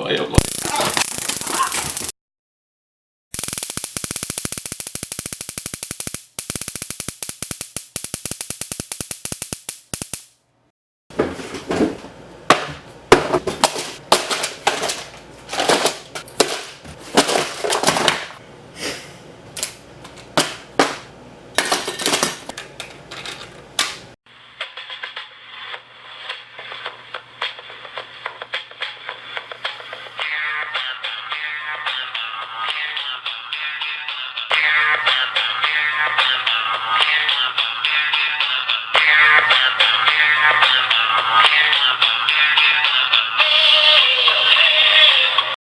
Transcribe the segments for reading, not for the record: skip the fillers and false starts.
Ayoko.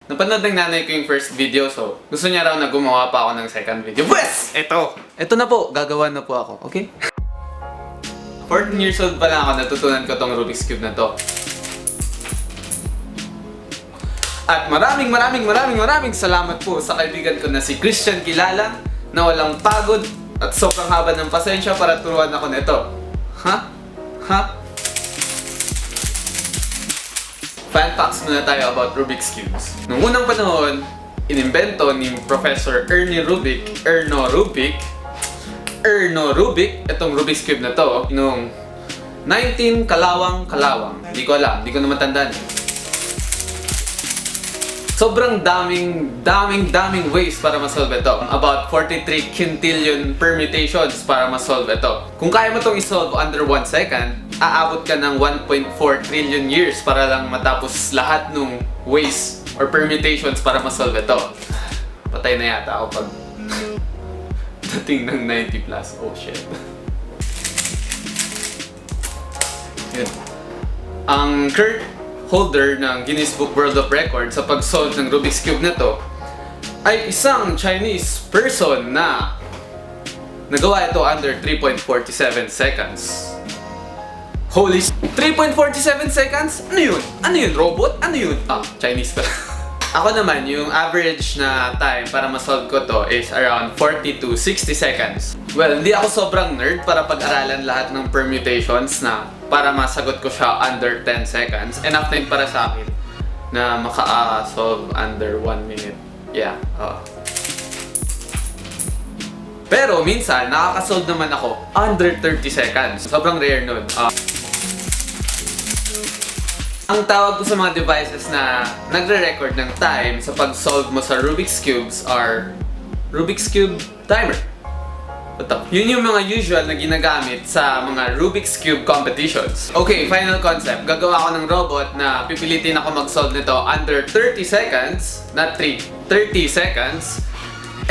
Napanood ng nanay ko yung first video, so gusto niya raw na gumawa pa ako ng second video. Yes! Ito na po, gagawa na po ako, okay? 14 years old pa lang ako, natutunan ko tong Rubik's Cube na to. At maraming salamat po sa kaibigan ko na si Christian Kilala na walang pagod at sobrang haba ng pasensya para turuan ako nito. Fan facts muna tayo about Rubik's Cubes. Noong unang panahon, inimbento ni Professor Erno Rubik, itong Rubik's Cube na to, noong 19 kalawang. Hindi ko alam, hindi ko naman tandaan. Sobrang daming ways para ma-solve ito. About 43 quintillion permutations para ma-solve ito. Kung kaya mo itong i-solve under 1 second, aabot ka ng 1.4 trillion years para lang matapos lahat ng ways or permutations para ma-solve ito. Patay na yata ako pag dating ng 90 plus. Oh shit. Yun. Ang current holder ng Guinness Book World of Records sa pag-solve ng Rubik's Cube na to ay isang Chinese person na nagawa ito under 3.47 seconds. Holy 3.47 seconds? Ano yun? Ano yun? Robot? Ano yun? Chinese pa. Ako naman, yung average na time para ma-solve ko to is around 40 to 60 seconds. Well, hindi ako sobrang nerd para pag-aralan lahat ng permutations na para masagot ko siya under 10 seconds. Enough time para sa akin na maka-solve under 1 minute. Yeah. Pero minsan, nakaka-solve naman ako under 30 seconds. Sobrang rare nun. Ang tawag ko sa mga devices na nagre-record ng time sa pag-solve mo sa Rubik's Cubes are Rubik's Cube Timer. Ito. Yun yung mga usual na ginagamit sa mga Rubik's Cube competitions. Okay, final concept. Gagawa ko ng robot na pipilitin ako mag-solve nito under 30 seconds, not 30 seconds.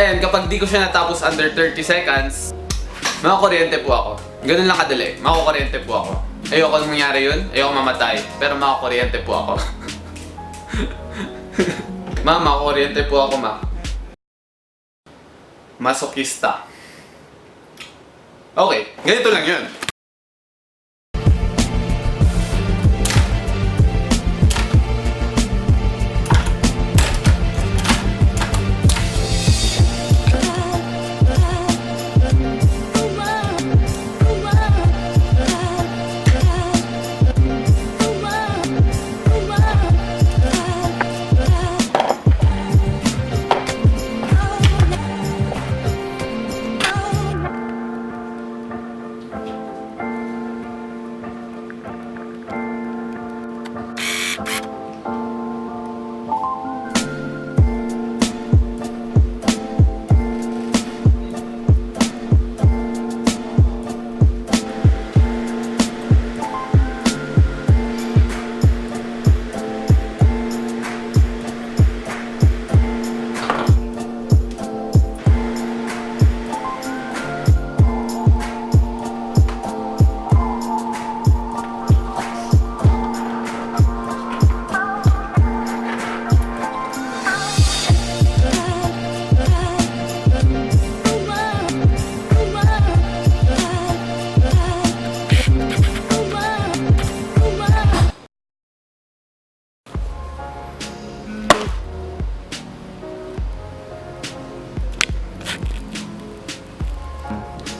And kapag di ko siya natapos under 30 seconds, makakuryente po ako. Ganun lang kadali. Makakuryente po ako. Ayoko nang mangyari yun. Ayoko mamatay. Pero makakuryente po ako. Makakuryente po ako, Masokista. Okay, ganito lang yun.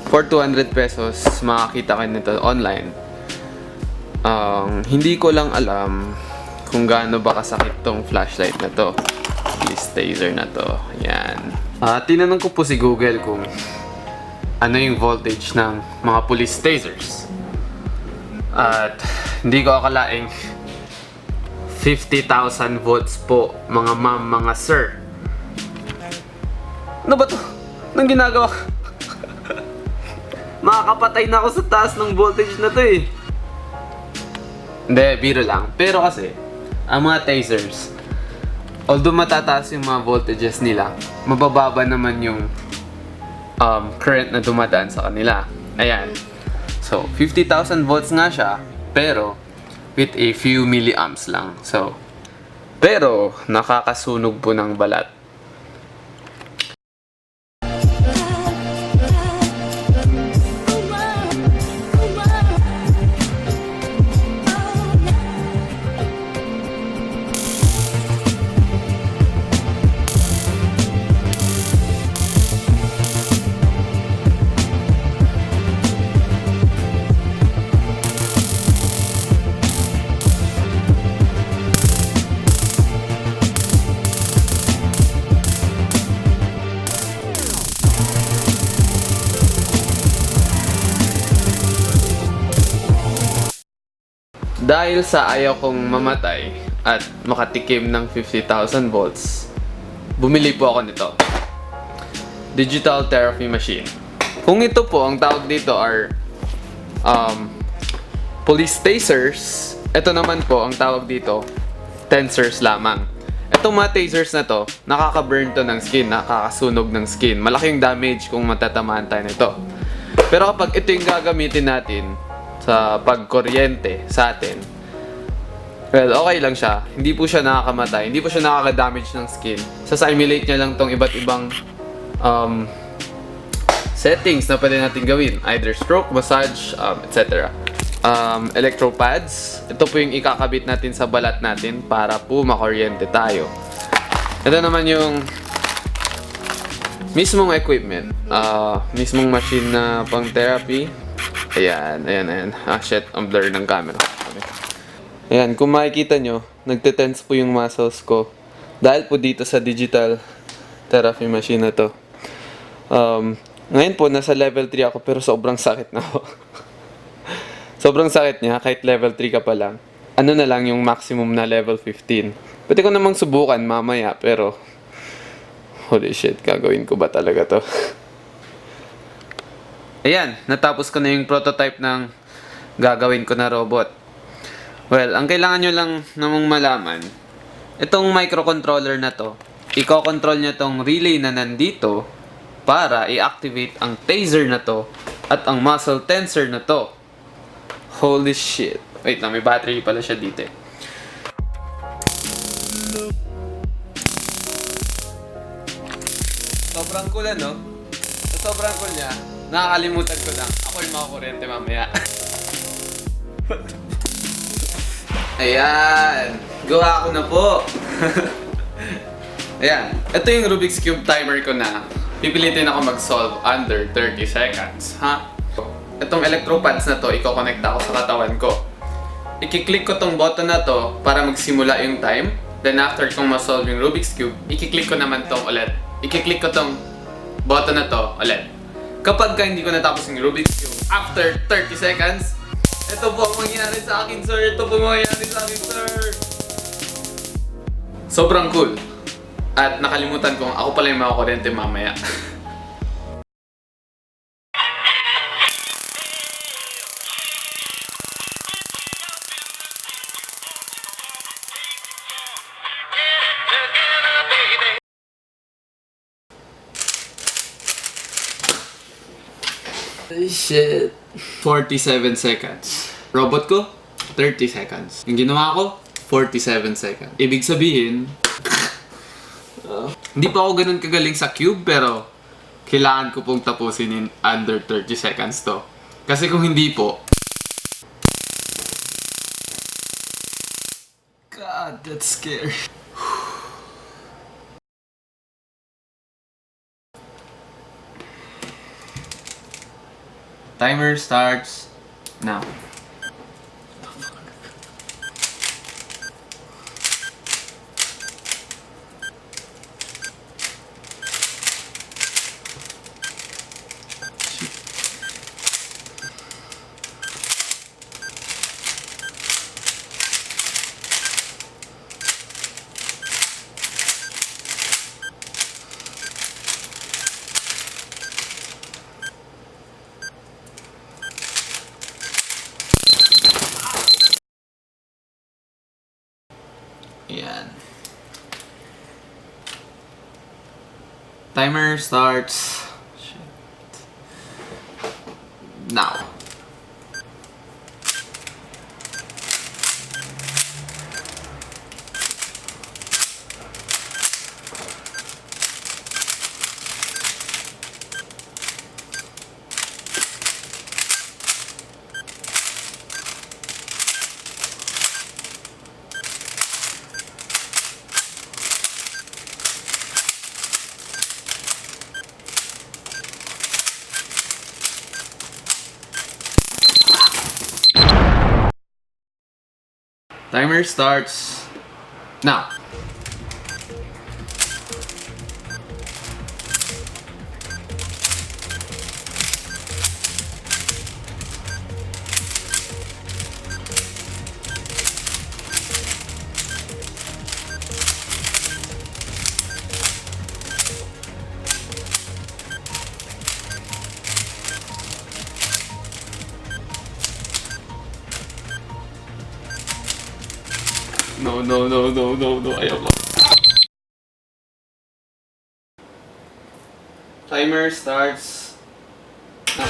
For 200 pesos, makakita kayo nito online. Hindi ko lang alam kung gaano ba kasakit tong flashlight na to. Police taser na to. Ayan. Tinanong ko po si Google kung ano yung voltage ng mga police tasers. At hindi ko akalaing 50,000 volts po, mga ma'am, mga sir. Ano ba to? Anong ginagawa? Makakapatay na ako sa taas ng voltage na to eh. Hindi, biro lang. Pero kasi, ang mga tasers, although matataas yung mga voltages nila, mabababa naman yung current na dumadaan sa kanila. Ayan. So, 50,000 volts nga siya, pero with a few milliamps lang. So, pero nakakasunog po ng balat. Dahil sa ayaw kong mamatay at makatikim ng 50,000 volts, bumili po ako nito. Digital therapy machine. Kung ito po, ang tawag dito are police tasers. Ito naman po, ang tawag dito, tensors lamang. Itong mga tasers na to, nakaka-burn to ng skin, nakakasunog ng skin. Malaking damage kung matatamaan tayo nito. Pero kapag ito yung gagamitin natin sa pagkuryente sa atin, well, okay lang siya. Hindi po siya nakakamatay. Hindi po siya nakaka-damage ng skin. Sa-simulate niya lang tong iba't ibang settings na pwede natin gawin. Either stroke, massage, etc. Electro pads. Ito po yung ikakabit natin sa balat natin para po makuryente tayo. Ito naman yung mismong equipment. Mismong machine na pang therapy. Ayan. Shit, ang blur ng camera. Okay. Ayan, kung makikita nyo, nagte-tense po yung muscles ko. Dahil po dito sa digital therapy machine na to. Ngayon po, nasa level 3 ako, pero sobrang sakit na ako. Sobrang sakit niya, kahit level 3 ka pa lang. Ano na lang yung maximum na level 15. Pwede ko namang subukan mamaya, pero holy shit, gagawin ko ba talaga to? Ayan, natapos ko na yung prototype ng gagawin ko na robot. Well, ang kailangan nyo lang namang malaman, itong microcontroller na to, i-control nyo tong relay na nandito para i-activate ang taser na to at ang muscle tensor na to. Holy shit. Wait na, may battery pala siya dito eh. Sobrang cool no? Sobrang cool niya. Nakakalimutan ko lang. Ako yung makakuryente mamaya. Ayan. Gawa ko na po. Ayan. Ito yung Rubik's Cube timer ko na pipilitin ako mag-solve under 30 seconds. Ha? Itong electro pads na to, i-connect ako sa katawan ko. I-click ko tong button na to para magsimula yung time. Then after kong ma-solve yung Rubik's Cube, i-click ko naman tong ulit. I-click ko tong button na to ulit. Kapag hindi ko natapos yung Rubik's Cube after 30 seconds, ito po ang mangyayari sa akin, sir. Ito po ang mangyayari sa akin, sir. Sobrang cool. At nakalimutan kong ako pala yung makakuryente mamaya. Shit. 47 seconds. Robot ko, 30 seconds. Yung ginawa ko, 47 seconds. Ibig sabihin, hindi pa ako ganun kagaling sa cube, pero kailangan ko pong tapusin in under 30 seconds to. Kasi kung hindi po, God, that's scary. Timer starts now. Ayan. Timer starts now. Timer starts now. No, ayoko. Timer starts now.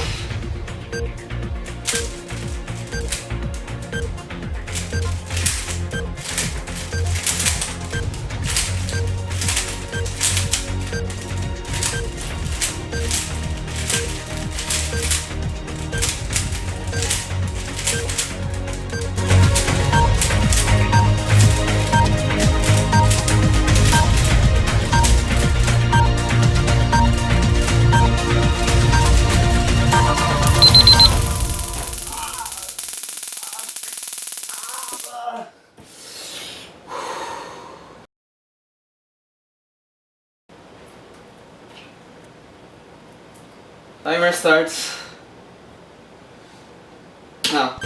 Timer starts now.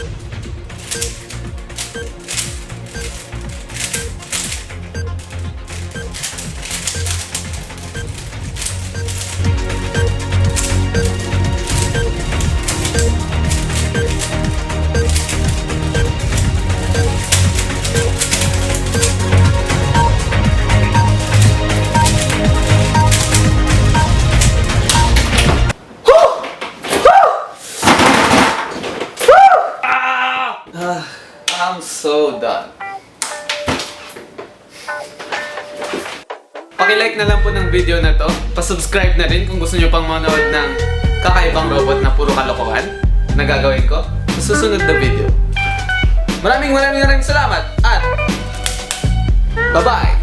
I'm so done. Paki-like na lang po ng video na to. Pa-subscribe na rin kung gusto nyo pang manood ng kakaibang robot na puro kalokohan na gagawin ko sa susunod na video. Maraming salamat at bye-bye!